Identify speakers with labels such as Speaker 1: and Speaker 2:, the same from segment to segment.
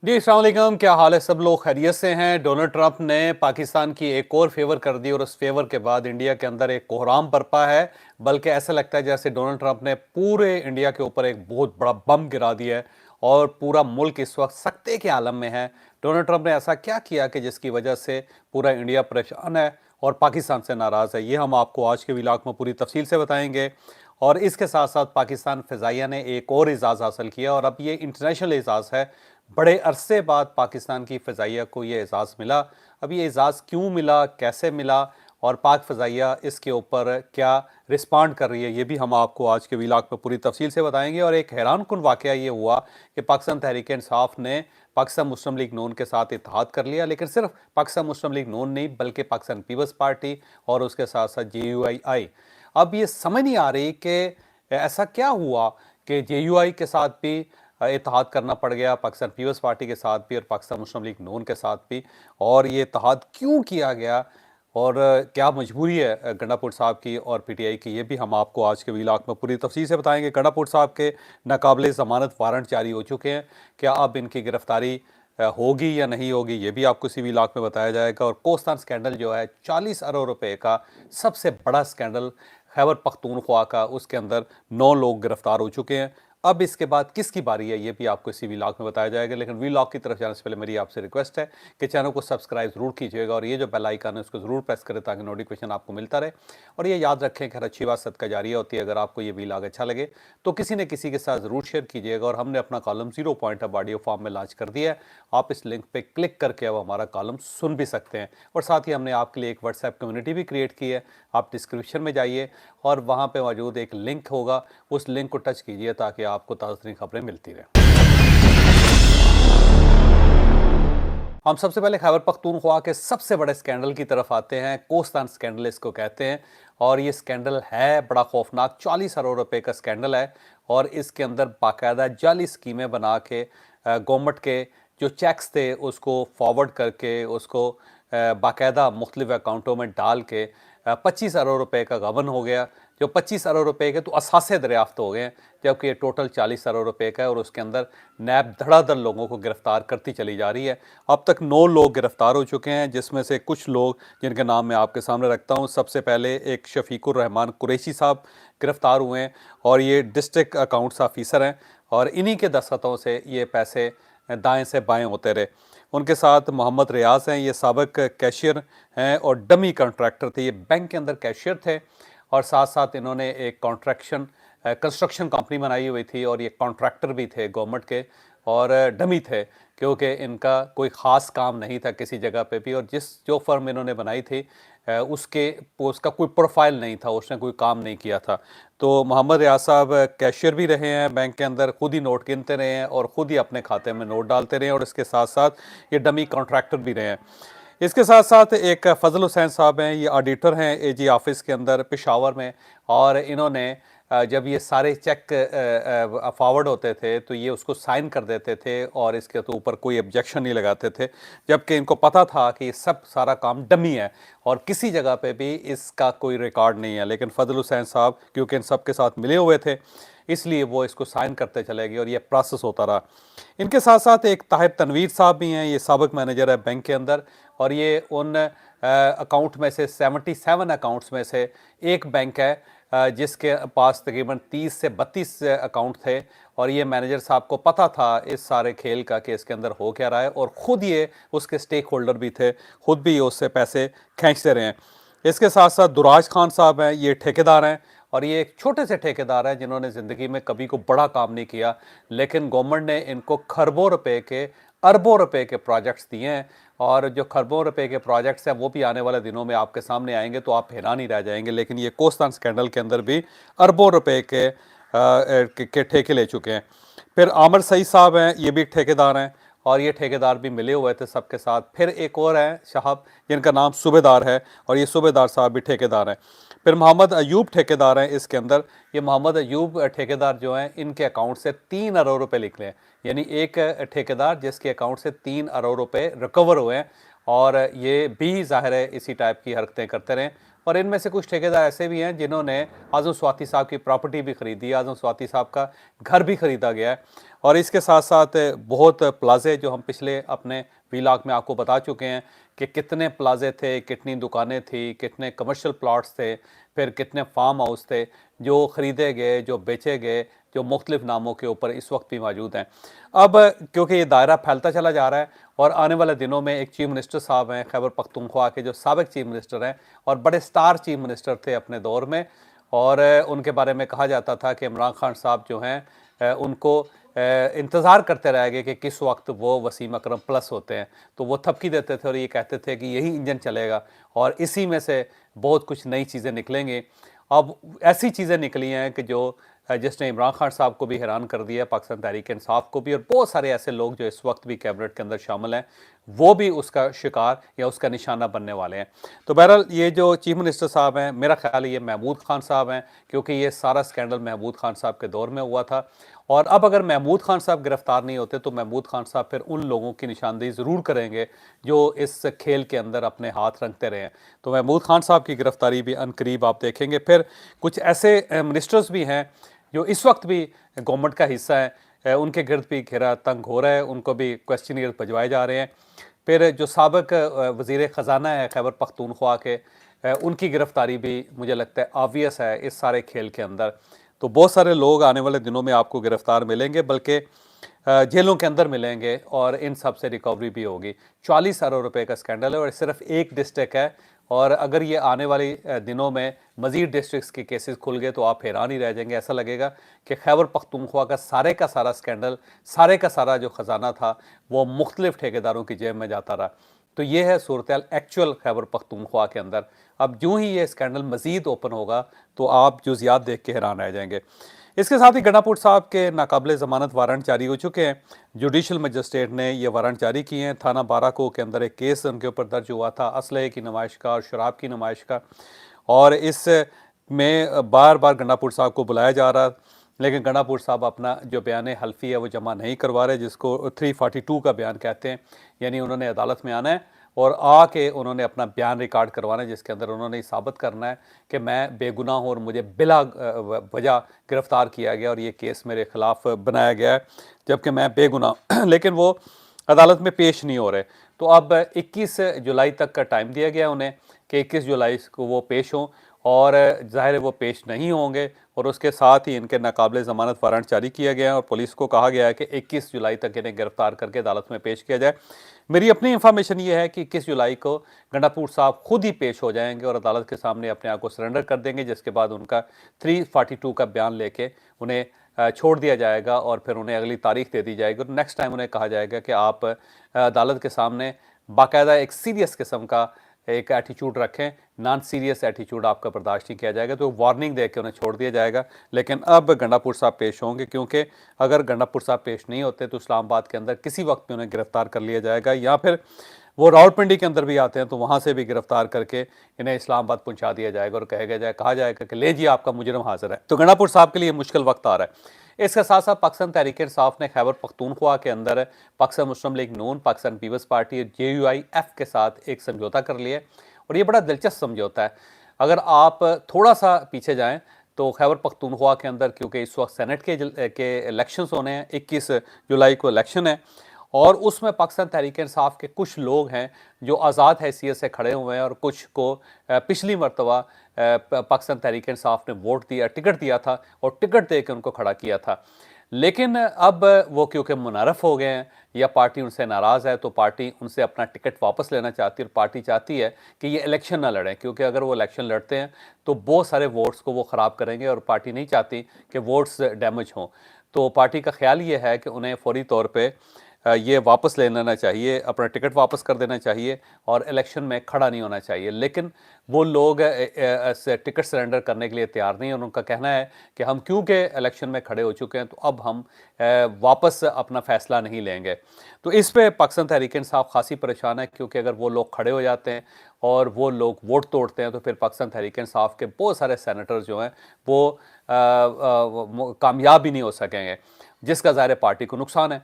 Speaker 1: जी अस्सलाम वालेकुम, क्या हाल है? सब लोग खैरियत से हैं। डोनाल्ड ट्रंप ने पाकिस्तान की एक और फेवर कर दी और उस फेवर के बाद इंडिया के अंदर एक कोहराम बरपा है। बल्कि ऐसा लगता है जैसे डोनाल्ड ट्रंप ने पूरे इंडिया के ऊपर एक बहुत बड़ा बम गिरा दिया है और पूरा मुल्क इस वक्त सख्ते के आलम में है। डोनाल्ड ट्रंप ने ऐसा क्या किया कि जिसकी वजह से पूरा इंडिया परेशान है और पाकिस्तान से नाराज़ है? ये हम आपको आज के व्लॉग में पूरी तफसील से बताएंगे। और इसके साथ साथ पाकिस्तान फ़िज़ाइया ने एक और एजाज़ हासिल किया और अब ये इंटरनेशनल एजाज़ है। बड़े अरसे बाद पाकिस्तान की फ़िज़ाइया को ये एजाज़ मिला। अब ये एजाज़ क्यों मिला, कैसे मिला और पाक फ़िज़ाइया इसके ऊपर क्या रिस्पॉन्ड कर रही है, ये भी हम आपको आज के व्लॉग में पूरी तफसील से बताएंगे। और एक हैरानकुन वाक़या ये हुआ कि पाकिस्तान तहरीक-ए-इंसाफ ने पाकिस्तान मुस्लिम लीग नून के साथ इत्तेहाद कर लिया, लेकिन सिर्फ पाकिस्तान मुस्लिम लीग नून नहीं बल्कि पाकिस्तान पीपल्स पार्टी और उसके साथ साथ JUI। अब ये समझ नहीं आ रही कि ऐसा क्या हुआ कि JUI के साथ भी इत्तेहाद करना पड़ गया, पाकिस्तान पीपल्स पार्टी के साथ भी और पाकिस्तान मुस्लिम लीग नून के साथ भी। और ये इत्तेहाद क्यों किया गया और क्या मजबूरी है गंडापुर साहब की और PTI की, ये भी हम आपको आज के व्लॉग में पूरी तफसील से बताएंगे। गंडापुर साहब के नाकाबिले ज़मानत वारंट जारी हो चुके हैं, क्या अब इनकी गिरफ्तारी होगी या नहीं होगी, ये भी आपको इसी व्लॉग में बताया जाएगा। और कोस्तान स्कैंडल जो है 40 अरब रुपए का सबसे बड़ा स्कैंडल खैबर पख्तूनख्वा का, उसके अंदर 9 लोग गिरफ्तार हो चुके हैं। अब इसके बाद किसकी बारी है, ये भी आपको इसी व्लॉग में बताया जाएगा। लेकिन व्लॉग की तरफ जाने से पहले मेरी आपसे रिक्वेस्ट है कि चैनल को सब्सक्राइब ज़रूर कीजिएगा और ये जो बेल आइकन है उसको ज़रूर प्रेस करें ताकि नोटिफिकेशन आपको मिलता रहे। और ये याद रखें कि हर अच्छी बात सदका जारिया होती है। अगर आपको ये व्लॉग अच्छा लगे तो किसी न किसी के साथ ज़रूर शेयर कीजिएगा। और हमने अपना कॉलम 0 पॉइंट अब ऑडियो फॉर्म में लॉन्च कर दिया है। आप इस लिंक पर क्लिक करके अब हमारा कॉलम सुन भी सकते हैं। और साथ ही हमने आपके लिए एक व्हाट्सएप कम्युनिटी भी क्रिएट की है। आप डिस्क्रिप्शन में जाइए और वहाँ पर मौजूद एक लिंक होगा, उस लिंक को टच कीजिए ताकि आपको ताज़ा तरीन खबरें मिलती रहें। हम सबसे पहले खैबर पख्तूनख्वा के सबसे बड़े स्कैंडल की तरफ आते हैं। कोस्तान स्कैंडल इसको कहते हैं और ये स्कैंडल है बड़ा खौफनाक। 40 अरब रुपए का स्कैंडल है और इसके अंदर बाकायदा जाली स्कीमें बना के गवर्नमेंट के जो चेक्स थे उसको फॉरवर्ड करके उसको बाकायदा मुख्तलिफ अकाउंटों में डाल के 25 अरब रुपए का गबन हो गया। जो 25 अरब रुपए के तो असासे दरियाफ्त हो गए हैं, जबकि ये टोटल 40 अरब रुपए का है। और उसके अंदर नैब धड़ाधड़ लोगों को गिरफ्तार करती चली जा रही है। अब तक 9 लोग गिरफ्तार हो चुके हैं, जिसमें से कुछ लोग जिनके नाम मैं आपके सामने रखता हूँ। सबसे पहले एक शफीकुर रहमान कुरैशी साहब गिरफ्तार हुए हैं और ये डिस्ट्रिक्ट अकाउंट्स ऑफिसर हैं और इन्हीं के दस्तखतों से ये पैसे दाएं से बाएं होते रहे। उनके साथ मोहम्मद रियाज हैं, ये साबिक कैशियर हैं और डमी कॉन्ट्रैक्टर थे। ये बैंक के अंदर कैशियर थे और साथ साथ इन्होंने एक कंस्ट्रक्शन कंपनी बनाई हुई थी और ये कॉन्ट्रैक्टर भी थे गवर्नमेंट के और डमी थे, क्योंकि इनका कोई ख़ास काम नहीं था किसी जगह पे भी। और जो फर्म इन्होंने बनाई थी उसका कोई प्रोफाइल नहीं था, उसने कोई काम नहीं किया था। तो मोहम्मद रियाज साहब कैशियर भी रहे हैं बैंक के अंदर, खुद ही नोट गिनते रहे हैं और ख़ुद ही अपने खाते में नोट डालते रहे हैं और इसके साथ साथ ये डमी कॉन्ट्रैक्टर भी रहे हैं। इसके साथ साथ एक फजल हुसैन साहब हैं, ये ऑडिटर हैं AG ऑफिस के अंदर पेशावर में। और इन्होंने जब ये सारे चेक फॉरवर्ड होते थे तो ये उसको साइन कर देते थे और इसके तो ऊपर कोई ऑब्जेक्शन नहीं लगाते थे, जबकि इनको पता था कि ये सब सारा काम डमी है और किसी जगह पे भी इसका कोई रिकॉर्ड नहीं है। लेकिन फजल हुसैन साहब क्योंकि इन सब के साथ मिले हुए थे इसलिए वो इसको साइन करते चले गए और ये प्रोसेस होता रहा। इनके साथ साथ एक ताहिब तनवीर साहब भी हैं, ये साबिक मैनेजर है बैंक के अंदर और ये उन अकाउंट में से 77 अकाउंट्स में से एक बैंक है जिसके पास तकरीबन 30 से 32 अकाउंट थे। और ये मैनेजर साहब को पता था इस सारे खेल का कि इसके अंदर हो क्या रहा है और ख़ुद ये उसके स्टेक होल्डर भी थे, ख़ुद भी ये उससे पैसे खींचते रहे हैं। इसके साथ साथ दुराज खान साहब हैं, ये ठेकेदार हैं और ये एक छोटे से ठेकेदार हैं जिन्होंने ज़िंदगी में कभी को बड़ा काम नहीं किया, लेकिन गवर्नमेंट ने इनको खरबों रुपए के अरबों रुपए के प्रोजेक्ट्स दिए हैं। और जो खरबों रुपए के प्रोजेक्ट्स हैं वो भी आने वाले दिनों में आपके सामने आएंगे तो आप हैरान ही रह जाएंगे। लेकिन ये कोस्तान स्कैंडल के अंदर भी अरबों रुपए के ठेके ले चुके हैं। फिर आमिर सईद साहब हैं, ये भी ठेकेदार हैं और ये ठेकेदार भी मिले हुए थे सबके साथ। फिर एक और हैं साहब जिनका नाम सूबेदार है और ये सूबेदार साहब भी ठेकेदार हैं। फिर मोहम्मद अयूब ठेकेदार हैं इसके अंदर। ये मोहम्मद अयूब ठेकेदार जो हैं इनके अकाउंट से 3 अरब रुपए निकले हैं, यानी एक ठेकेदार जिसके अकाउंट से 3 अरब रुपए रिकवर हुए हैं। और ये भी ज़ाहिर है इसी टाइप की हरकतें करते रहें और इनमें से कुछ ठेकेदार ऐसे भी हैं जिन्होंने आज़म स्वाति साहब की प्रॉपर्टी भी खरीदी, आज़म स्वाति साहब का घर भी खरीदा गया है। और इसके साथ साथ बहुत प्लाजे जो हम पिछले अपने व्लॉग में आपको बता चुके हैं कि कितने प्लाजे थे, कितनी दुकानें थी, कितने कमर्शियल प्लॉट्स थे, फिर कितने फार्म हाउस थे जो ख़रीदे गए, जो बेचे गए, जो मुख्तलिफ नामों के ऊपर इस वक्त भी मौजूद हैं। अब क्योंकि ये दायरा फैलता चला जा रहा है और आने वाले दिनों में एक चीफ मिनिस्टर साहब हैं खैबर पख्तूनख्वा के, जो साबिक चीफ मिनिस्टर हैं और बड़े स्टार चीफ मिनिस्टर थे अपने दौर में, और उनके बारे में कहा जाता था कि इमरान खान साहब जो हैं उनको इंतज़ार करते रह गए कि किस वक्त वो वसीम अकरम प्लस होते हैं, तो वो थपकी देते थे और ये कहते थे कि यही इंजन चलेगा और इसी में से बहुत कुछ नई चीज़ें निकलेंगी। अब ऐसी चीज़ें निकली हैं कि जो जिसने इमरान खान साहब को भी हैरान कर दिया, पाकिस्तान तहरीक इंसाफ को भी, और बहुत सारे ऐसे लोग जो इस वक्त भी कैबिनेट के अंदर शामिल हैं वो भी उसका शिकार या उसका निशाना बनने वाले हैं। तो बहरहाल ये जो चीफ मिनिस्टर साहब हैं, मेरा ख्याल है ये महमूद खान साहब हैं, क्योंकि ये सारा स्कैंडल महमूद खान साहब के दौर में हुआ था। और अब अगर महमूद खान साहब गिरफ्तार नहीं होते तो महमूद खान साहब फिर उन लोगों की निशानदेही ज़रूर करेंगे जो इस खेल के अंदर अपने हाथ रखते रहे हैं। तो महमूद खान साहब की गिरफ्तारी भी अनकरीब आप देखेंगे। फिर कुछ ऐसे मिनिस्टर्स भी हैं जो इस वक्त भी गवर्नमेंट का हिस्सा है, उनके गिर्द भी घेरा तंग हो रहा है, उनको भी क्वेश्चनियर भिजवाए जा रहे हैं। फिर जो साबिक वज़ीर ख़जाना है खैबर पख्तूनख्वा के, उनकी गिरफ्तारी भी मुझे लगता है ऑब्वियस है इस सारे खेल के अंदर। तो बहुत सारे लोग आने वाले दिनों में आपको गिरफ्तार मिलेंगे, बल्कि जेलों के अंदर मिलेंगे और इन सब से रिकवरी भी होगी। 40 अरब रुपए का स्कैंडल है और सिर्फ एक डिस्ट्रिक्ट है, और अगर ये आने वाली दिनों में मज़ीद डिस्ट्रिक्ट्स के केसेस खुल गए तो आप हैरान ही रह जाएंगे। ऐसा लगेगा कि खैबर पख्तूनख्वा का सारा स्कैंडल, सारे का सारा जो ख़जाना था वो मुख्तलिफ ठेकेदारों की जेब में जाता रहा। तो ये है सूरत एक्चुअल खैबर पख्तूनख्वा के अंदर। अब यूँ ही ये स्कैंडल मज़ीद ओपन होगा तो आप जुज़ियात देख के हैरान रह जाएंगे। इसके साथ ही गंडापुर साहब के नाकाबिले ज़मानत वारंट जारी हो चुके हैं। जुडिशल मजिस्ट्रेट ने ये वारंट जारी किए हैं। थाना बाराको के अंदर एक केस उनके ऊपर दर्ज हुआ था असलहे की नुमाइश का और शराब की नुमाइश का, और इस में बार बार गंडापुर साहब को बुलाया जा रहा, लेकिन गंडापुर साहब अपना जो बयान हल्फी है वो जमा नहीं करवा रहे, जिसको 342 का बयान कहते हैं। यानी उन्होंने अदालत में आना है और आके उन्होंने अपना बयान रिकॉर्ड करवाना है, जिसके अंदर उन्होंने साबित करना है कि मैं बेगुनाह हूँ और मुझे बिला वजह गिरफ़्तार किया गया और ये केस मेरे ख़िलाफ़ बनाया गया है जबकि मैं बेगुनाह लेकिन वो अदालत में पेश नहीं हो रहे। तो अब 21 जुलाई तक का टाइम दिया गया उन्हें कि 21 जुलाई को वो पेश हों, और ज़ाहिर है वो पेश नहीं होंगे, और उसके साथ ही इनके नाकाबिले ज़मानत वारंट जारी किया गया है और पुलिस को कहा गया है कि 21 जुलाई तक इन्हें गिरफ़्तार करके अदालत में पेश किया जाए। मेरी अपनी इंफॉर्मेशन ये है कि 21 जुलाई को गंडापुर साहब खुद ही पेश हो जाएंगे और अदालत के सामने अपने आप को सरेंडर कर देंगे, जिसके बाद उनका 342 का बयान लेके उन्हें छोड़ दिया जाएगा और फिर उन्हें अगली तारीख दे दी जाएगी। नेक्स्ट टाइम उन्हें कहा जाएगा कि आप अदालत के सामने बाकायदा एक सीरियस किस्म का एक एटीट्यूड रखें, नॉन सीरियस एटीट्यूड आपका बर्दाश्त नहीं किया जाएगा, तो वार्निंग दे के उन्हें छोड़ दिया जाएगा। लेकिन अब गंडापुर साहब पेश होंगे, क्योंकि अगर गंडापुर साहब पेश नहीं होते तो इस्लामाबाद के अंदर किसी वक्त में उन्हें गिरफ्तार कर लिया जाएगा, या फिर वो रावलपिंडी के अंदर भी आते हैं तो वहाँ से भी गिरफ्तार करके इन्हें इस्लामाबाद पहुँचा दिया जाएगा और कहा जाएगा कि ले जी आपका मुजरम हाजिर है। तो गंडापुर साहब के लिए मुश्किल वक्त आ रहा है। इसके साथ साथ पाकिस्तान तहरीक इंसाफ ने खैबर पख्तूनख्वा के अंदर पाकिस्तान मुस्लिम लीग नून, पाकिस्तान पीपल्स पार्टी और JUIF के साथ एक समझौता कर लिया, और ये बड़ा दिलचस्प समझौता है। अगर आप थोड़ा सा पीछे जाएं तो खैबर पख्तूनख्वा के अंदर, क्योंकि इस वक्त सेनेट के इलेक्शंस होने हैं, 21 जुलाई को इलेक्शन है, और उसमें पाकिस्तान तहरीक इंसाफ के कुछ लोग हैं जो आज़ाद हैसियत से खड़े हुए हैं, और कुछ को पिछली मरतबा पाकिस्तान तहरीक इंसाफ ने वोट दिया, टिकट दिया था और टिकट दे के उनको खड़ा किया था। लेकिन अब वो क्योंकि मुनारफ हो गए हैं या पार्टी उनसे नाराज़ है, तो पार्टी उनसे अपना टिकट वापस लेना चाहती है, और पार्टी चाहती है कि ये इलेक्शन ना लड़ें, क्योंकि अगर वो इलेक्शन लड़ते हैं तो बहुत सारे वोट्स को वो ख़राब करेंगे और पार्टी नहीं चाहती कि वोट्स डैमेज हों। तो पार्टी का ख्याल ये है कि उन्हें फौरी तौर पर ये वापस ले लेना चाहिए, अपना टिकट वापस कर देना चाहिए और इलेक्शन में खड़ा नहीं होना चाहिए। लेकिन वो लोग टिकट सरेंडर करने के लिए तैयार नहीं हैं, और उनका कहना है कि हम क्योंकि इलेक्शन में खड़े हो चुके हैं तो अब हम वापस अपना फ़ैसला नहीं लेंगे। तो इस पे पाकिस्तान तहरीक इंसाफ खासी परेशान है, क्योंकि अगर वो लोग खड़े हो जाते हैं और वो लोग वोट तोड़ते हैं तो फिर पाकिस्तान तहरीक इंसाफ के बहुत सारे सेनेटर जो हैं वो कामयाब ही नहीं हो सकेंगे, जिसका ज़ाहिर पार्टी को नुकसान है।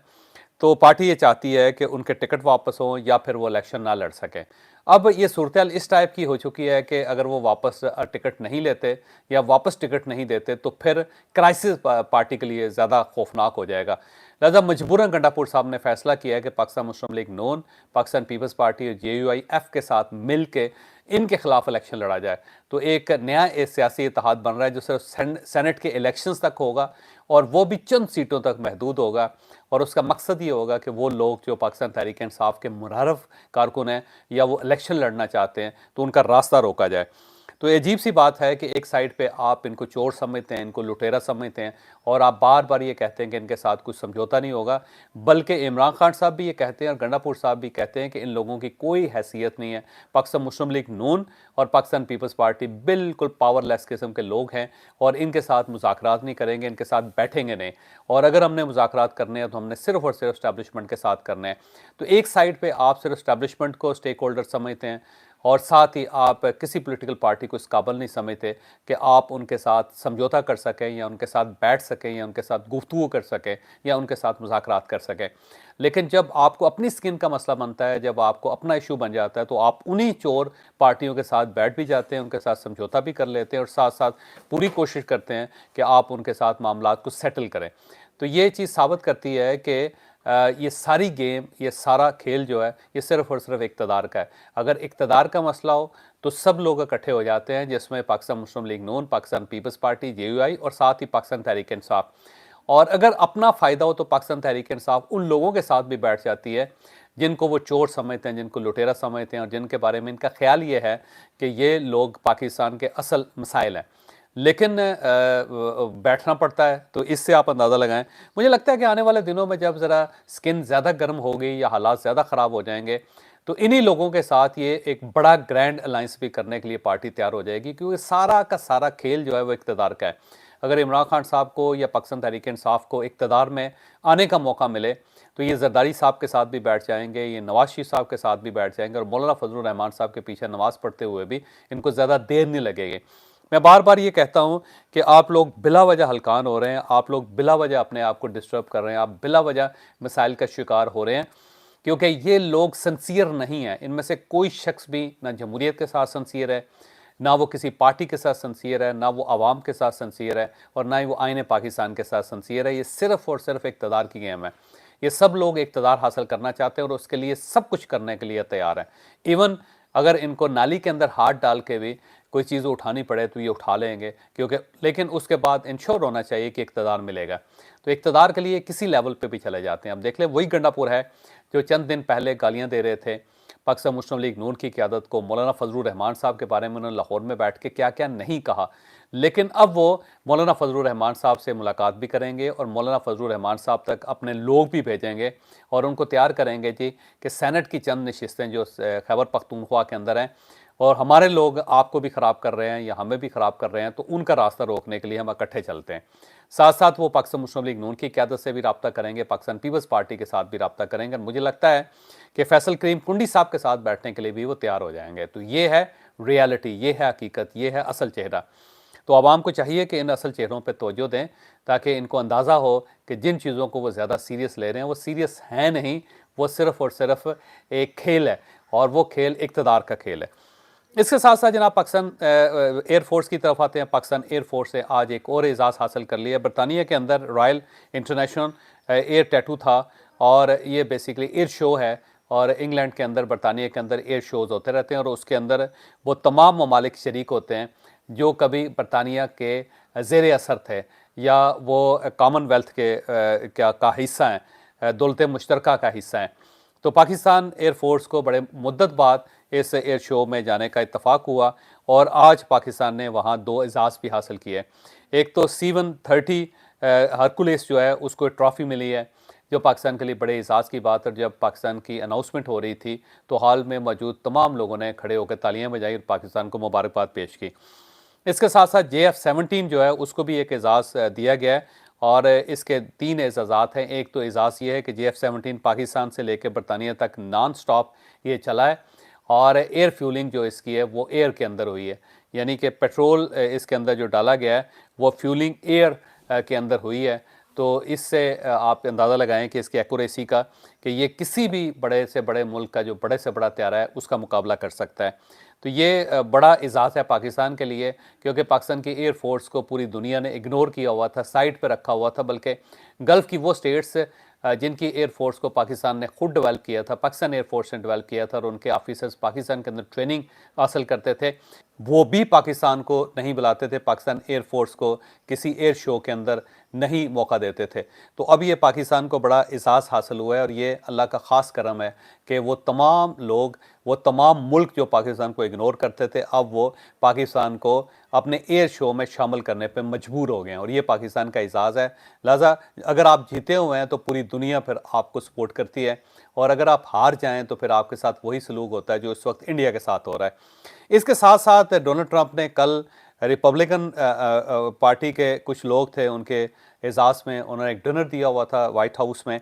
Speaker 1: तो पार्टी ये चाहती है कि उनके टिकट वापस हों या फिर वो इलेक्शन ना लड़ सकें। अब ये सूरत-ए-हाल इस टाइप की हो चुकी है कि अगर वो वापस टिकट नहीं लेते या वापस टिकट नहीं देते तो फिर क्राइसिस पार्टी के लिए ज़्यादा खौफनाक हो जाएगा। लिहाजा मजबूरन गंडापुर साहब ने फैसला किया है कि पाकिस्तान मुस्लिम लीग नून, पाकिस्तान पीपल्स पार्टी और JUIF के साथ मिल के इनके खिलाफ इलेक्शन लड़ा जाए। तो एक नया सियासी इत्तेहाद बन रहा है जो सिर्फ सेनेट के इलेक्शंस तक होगा और वो भी चंद सीटों तक महदूद होगा, और उसका मकसद ये होगा कि वो लोग जो पाकिस्तान तहरीक इंसाफ के मुनहरफ कारकुन हैं या वो इलेक्शन लड़ना चाहते हैं तो उनका रास्ता रोका जाए। तो ये अजीब सी बात है कि एक साइड पे आप इनको चोर समझते हैं, इनको लुटेरा समझते हैं, और आप बार बार ये कहते हैं कि इनके साथ कुछ समझौता नहीं होगा, बल्कि इमरान खान साहब भी ये कहते हैं और गंडापुर साहब भी कहते हैं कि इन लोगों की कोई हैसियत नहीं है। पाकिस्तान मुस्लिम लीग नून और पाकिस्तान पीपल्स पार्टी बिल्कुल पावरलेस किस्म के लोग हैं और इनके साथ मुज़ाकरात नहीं करेंगे, इनके साथ बैठेंगे नहीं, और अगर हमने मुज़ाकरात करने हैं तो हमने सिर्फ और सिर्फ इस्टेब्लिशमेंट के साथ करने हैं। तो एक साइड पर आप सिर्फ इस्टेब्लिशमेंट को स्टेक होल्डर समझते हैं और साथ ही आप किसी पॉलिटिकल पार्टी को इस काबिल नहीं समझते कि आप उनके साथ समझौता कर सकें या उनके साथ बैठ सकें या उनके साथ गुफ्तगू कर सकें या उनके साथ मुज़ाकरात कर सकें। लेकिन जब आपको अपनी स्किन का मसला बनता है, जब आपको अपना इशू बन जाता है, तो आप उन्हीं चोर पार्टियों के साथ बैठ भी जाते हैं, उनके साथ समझौता भी कर लेते हैं और साथ साथ पूरी कोशिश करते हैं कि आप उनके साथ मामलात को सेटल करें। तो ये चीज़ साबित करती है कि ये सारी गेम, ये सारा खेल जो है ये सिर्फ और सिर्फ इक़्तिदार का है। अगर इक़्तिदार का मसला हो तो सब लोग इकट्ठे हो जाते हैं, जिसमें पाकिस्तान मुस्लिम लीग नून, पाकिस्तान पीपल्स पार्टी, JUI और साथ ही पाकिस्तान तहरीक इंसाफ। और अगर अपना फ़ायदा हो तो पाकिस्तान तहरीक इंसाफ उन लोगों के साथ भी बैठ जाती है जिनको वो चोर समझते हैं, जिनको लुटेरा समझते हैं और जिनके बारे में इनका ख्याल ये है कि ये लोग पाकिस्तान के असल मसाइल हैं। लेकिन बैठना पड़ता है, तो इससे आप अंदाज़ा लगाएं। मुझे लगता है कि आने वाले दिनों में जब ज़रा स्किन ज़्यादा गर्म हो गई या हालात ज़्यादा ख़राब हो जाएंगे तो इन्हीं लोगों के साथ ये एक बड़ा ग्रैंड अलायंस भी करने के लिए पार्टी तैयार हो जाएगी, क्योंकि सारा का सारा खेल जो है वो इक़्तिदार का है। अगर इमरान खान साहब को या पाकिस्तान तहरीक इंसाफ को इक़्तिदार में आने का मौका मिले तो ये जरदारी साहब के साथ भी बैठ जाएंगे, ये नवाज शरीफ साहब के साथ भी बैठ जाएंगे और मौलाना फजलुर रहमान साहब के पीछे नमाज़ पढ़ते हुए भी इनको ज़्यादा देर नहीं लगेगी। मैं बार बार ये कहता हूँ कि आप लोग बिला वजह हलकान हो रहे हैं, आप लोग बिला वजह अपने आप को डिस्टर्ब कर रहे हैं, आप बिला वजह मिसाइल का शिकार हो रहे हैं, क्योंकि ये लोग सिंसियर नहीं हैं। इनमें से कोई शख्स भी ना जमहूरियत के साथ सिंसियर है, ना वो किसी पार्टी के साथ सिंसियर है, ना वो आवाम के साथ सिंसियर है और ना ही वो आईने पाकिस्तान के साथ सिंसियर है। ये सिर्फ और सिर्फ इक़्तिदार की गेम है। ये सब लोग इक़्तिदार हासिल करना चाहते हैं और उसके लिए सब कुछ करने के लिए तैयार हैं। इवन अगर इनको नाली के अंदर हाथ डाल के भी कोई चीज़ उठानी पड़े तो ये उठा लेंगे, क्योंकि लेकिन उसके बाद इंश्योर होना चाहिए कि इक़्तिदार मिलेगा। तो इक़्तिदार के लिए किसी लेवल पे भी चले जाते हैं। अब देख लें, वही गंडापुर है जो चंद दिन पहले गालियाँ दे रहे थे पाकिस्तान मुस्लिम लीग नून की क़यादत को। मौलाना फजलुर रहमान साहब के बारे में उन्होंने लाहौर में बैठ के क्या क्या नहीं कहा, लेकिन अब वो मौलाना फजलुर रहमान साहब से मुलाकात भी करेंगे और मौलाना फजलुर रहमान साहब तक अपने लोग भी भेजेंगे और उनको तैयार करेंगे जी कि सेनेट की चंद नशिस्तें जो खैबर पख्तूनख्वा के अंदर हैं और हमारे लोग आपको भी ख़राब कर रहे हैं या हमें भी ख़राब कर रहे हैं, तो उनका रास्ता रोकने के लिए हम इकट्ठे चलते हैं। साथ साथ वो पाकिस्तान मुस्लिम लीग नून की क़यादत से भी रब्ता करेंगे, पाकिस्तान पीपल्स पार्टी के साथ भी रब्ता करेंगे। मुझे लगता है कि फैसल करीम कुंडी साहब के साथ बैठने के लिए भी वो तैयार हो जाएंगे। तो ये है रियलिटी, ये है हकीकत, ये है असल चेहरा। तो आवाम को चाहिए कि इन असल चेहरों पर तवज्जो दें ताकि इनको अंदाज़ा हो कि जिन चीज़ों को वो ज़्यादा सीरियस ले रहे हैं वो सीरियस हैं नहीं, वो सिर्फ़ और सिर्फ एक खेल है और वो खेल इक़्तिदार का खेल है। इसके साथ साथ जनाब पाकिस्तान एयरफोर्स की तरफ आते हैं। पाकिस्तान एयरफोर्स ने आज एक और एजाज़ हासिल कर लिया। बरतानिया के अंदर रॉयल इंटरनेशनल एयर टैटू था और ये बेसिकली एयर शो है और इंग्लैंड के अंदर, बरतानिया के अंदर एयर शोज़ होते रहते हैं और उसके अंदर वो तमाम ममालिक शरीक होते हैं जो कभी बरतानिया के ज़ेर असर थे या वो कॉमनवेल्थ के का हिस्सा हैं, दौलत मुश्तरका का हिस्सा हैं। तो पाकिस्तान एयरफोर्स को बड़े मुद्दत बाद इस एयर शो में जाने का इत्तफाक हुआ और आज पाकिस्तान ने वहाँ 2 एजाज़ भी हासिल किए। एक तो C-130 हरकुलिस जो है उसको ट्रॉफ़ी मिली है, जो पाकिस्तान के लिए बड़े एजाज़ की बात है। जब पाकिस्तान की अनाउंसमेंट हो रही थी तो हाल में मौजूद तमाम लोगों ने खड़े होकर तालियां बजाई और पाकिस्तान को मुबारकबाद पेश की। इसके साथ साथ JF-17 जो है उसको भी एक एजाज़ दिया गया है और इसके 3 एजाज़ात हैं। एक तो एजाज़ ये है कि JF-17 पाकिस्तान से लेकर बरतानिया तक नॉन स्टॉप ये चला है और एयर फ्यूलिंग जो इसकी है वो एयर के अंदर हुई है, यानी कि पेट्रोल इसके अंदर जो डाला गया है वो फ्यूलिंग एयर के अंदर हुई है। تو اس سے آپ اندازہ لگائیں کہ اس کی ایکوریسی کا کہ یہ کسی بھی بڑے سے بڑے ملک کا جو بڑے سے بڑا طیارہ ہے اس کا مقابلہ کر سکتا ہے. تو یہ بڑا اعزاز ہے پاکستان کے لیے، کیونکہ پاکستان کی ایئر فورس کو پوری دنیا نے اگنور کیا ہوا تھا، سائڈ پہ رکھا ہوا تھا، بلکہ گلف کی وہ سٹیٹس جن کی ایئر فورس کو پاکستان نے خود ڈیولپ کیا تھا، پاکستان ایئر فورس نے ڈیولپ کیا تھا، اور ان کے آفیسرز پاکستان کے اندر ٹریننگ حاصل کرتے تھے، وہ بھی پاکستان کو نہیں بلاتے تھے، پاکستان ایئر فورس کو کسی ایئر شو کے اندر نہیں موقع دیتے تھے. تو اب یہ پاکستان کو بڑا اعزاز حاصل ہوا ہے، اور یہ اللہ کا خاص کرم ہے کہ وہ تمام لوگ، وہ تمام ملک جو پاکستان کو اگنور کرتے تھے، اب وہ پاکستان کو اپنے ایئر شو میں شامل کرنے پہ مجبور ہو گئے ہیں، اور یہ پاکستان کا اعزاز ہے. لہٰذا اگر آپ جیتے ہوئے ہیں تو پوری دنیا پھر آپ کو سپورٹ کرتی ہے، اور اگر آپ ہار جائیں تو پھر آپ کے ساتھ وہی سلوک ہوتا ہے جو اس وقت انڈیا کے ساتھ ہو رہا ہے. اس کے ساتھ ساتھ ڈونلڈ ٹرمپ نے کل ریپبلکن پارٹی کے کچھ لوگ تھے، ان کے اعزاز میں انہوں نے ایک ڈنر دیا ہوا تھا وائٹ ہاؤس میں.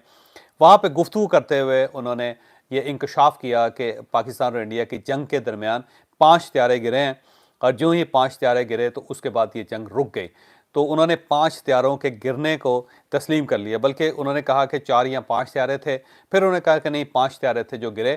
Speaker 1: وہاں پہ گفتگو کرتے ہوئے انہوں نے یہ انکشاف کیا کہ پاکستان اور انڈیا کی جنگ کے درمیان 5 طیارے گرے ہیں، اور جو ہی 5 طیارے گرے تو اس کے بعد یہ جنگ رک گئی. تو انہوں نے 5 طیاروں کے گرنے کو تسلیم کر لیا، بلکہ انہوں نے کہا کہ 4 یا 5 طیارے تھے، پھر انہوں نے کہا کہ نہیں 5 طیارے تھے جو گرے،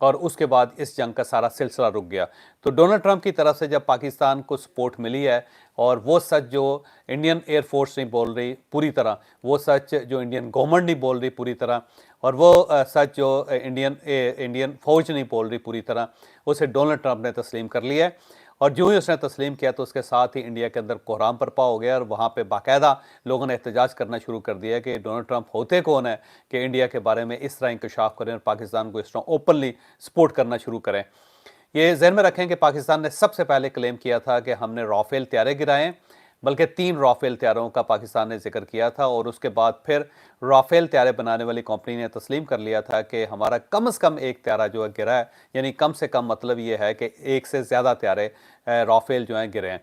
Speaker 1: اور اس کے بعد اس جنگ کا سارا سلسلہ رک گیا. تو ڈونلڈ ٹرمپ کی طرف سے جب پاکستان کو سپورٹ ملی ہے، اور وہ سچ جو انڈین ایئر فورس نہیں بول رہی پوری طرح، وہ سچ جو انڈین گورنمنٹ نہیں بول رہی پوری طرح، اور وہ سچ جو انڈین فوج نہیں بول رہی پوری طرح، اسے ڈونلڈ ٹرمپ نے تسلیم کر لیا ہے. اور جو ہی اس نے تسلیم کیا تو اس کے ساتھ ہی انڈیا کے اندر کوہرام برپا ہو گیا، اور وہاں پہ باقاعدہ لوگوں نے احتجاج کرنا شروع کر دیا کہ ڈونلڈ ٹرمپ ہوتے کون ہیں کہ انڈیا کے بارے میں اس طرح انکشاف کریں اور پاکستان کو اس طرح اوپنلی سپورٹ کرنا شروع کریں. یہ ذہن میں رکھیں کہ پاکستان نے سب سے پہلے کلیم کیا تھا کہ ہم نے رافیل طیارے گرائے ہیں، بلکہ 3 رافیل طیاروں کا پاکستان نے ذکر کیا تھا، اور اس کے بعد پھر رافیل طیارے بنانے والی کمپنی نے تسلیم کر لیا تھا کہ ہمارا کم از کم ایک طیارہ جو ہے گرا ہے، یعنی کم سے کم مطلب یہ ہے کہ ایک سے زیادہ طیارے رافیل جو ہیں گرے ہیں.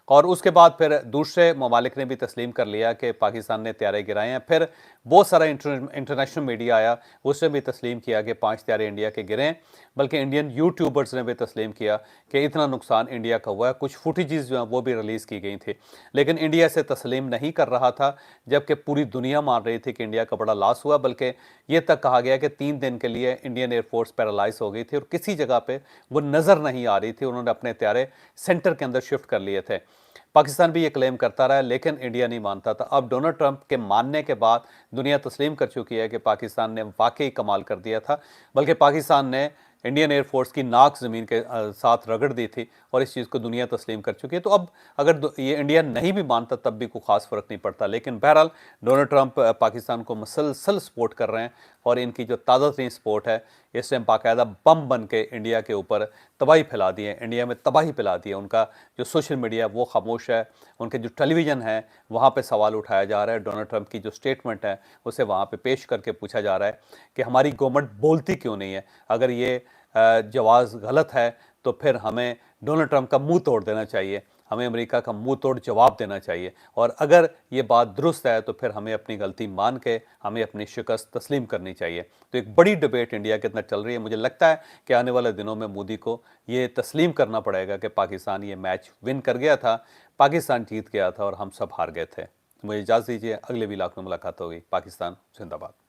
Speaker 1: اور اس کے بعد پھر دوسرے ممالک نے بھی تسلیم کر لیا کہ پاکستان نے طیارے گرائے ہیں. پھر بہت سارا انٹرنیشنل میڈیا آیا، اس نے بھی تسلیم کیا کہ 5 طیارے انڈیا کے گرے ہیں، بلکہ انڈین یوٹیوبرز نے بھی تسلیم کیا کہ اتنا نقصان انڈیا کا ہوا ہے. کچھ فوٹیجز جو ہیں وہ بھی ریلیز کی گئی تھی، لیکن انڈیا سے تسلیم نہیں کر رہا تھا، جبکہ پوری دنیا مان رہی تھی کہ انڈیا کا بڑا لاس ہوا. بلکہ یہ تک کہا گیا کہ 3 دن کے لیے انڈین ایئر فورس پیرالائز ہو گئی تھی، اور کسی جگہ پہ وہ نظر نہیں آ رہی تھی. انہوں نے اپنے طیارے سینٹر کے اندر شفٹ کر لیے تھے. پاکستان بھی یہ کلیم کرتا رہا، لیکن انڈیا نہیں مانتا تھا. اب ڈونلڈ ٹرمپ کے ماننے کے بعد دنیا تسلیم کر چکی ہے کہ پاکستان نے واقعی کمال کر دیا تھا، بلکہ پاکستان نے انڈین ایئر فورس کی ناک زمین کے ساتھ رگڑ دی تھی، اور اس چیز کو دنیا تسلیم کر چکی ہے. تو اب اگر یہ انڈیا نہیں بھی مانتا تب بھی کوئی خاص فرق نہیں پڑتا. لیکن بہرحال ڈونلڈ ٹرمپ پاکستان کو مسلسل سپورٹ کر رہے ہیں، اور ان کی جو تازہ ترین سپورٹ ہے، اس نے باقاعدہ بم بن کے انڈیا کے اوپر تباہی پھیلا دی ہے، انڈیا میں تباہی پھیلا دی ہے. ان کا جو سوشل میڈیا ہے وہ خاموش ہے، ان کے جو ٹیلی ویژن ہے وہاں پہ سوال اٹھایا جا رہا ہے. ڈونلڈ ٹرمپ کی جو سٹیٹمنٹ ہے اسے وہاں پہ پیش کر کے پوچھا جا رہا ہے کہ ہماری گورنمنٹ بولتی کیوں نہیں ہے؟ اگر یہ جواز غلط ہے تو پھر ہمیں ڈونلڈ ٹرمپ کا منہ توڑ دینا چاہیے، ہمیں امریکہ کا منہ توڑ جواب دینا چاہیے، اور اگر یہ بات درست ہے تو پھر ہمیں اپنی غلطی مان کے ہمیں اپنی شکست تسلیم کرنی چاہیے. تو ایک بڑی ڈیبیٹ انڈیا کے اندر چل رہی ہے. مجھے لگتا ہے کہ آنے والے دنوں میں مودی کو یہ تسلیم کرنا پڑے گا کہ پاکستان یہ میچ ون کر گیا تھا، پاکستان جیت گیا تھا، اور ہم سب ہار گئے تھے. مجھے اجازت دیجیے، اگلے ولاگ میں ملاقات ہوگی. پاکستان زندہ باد.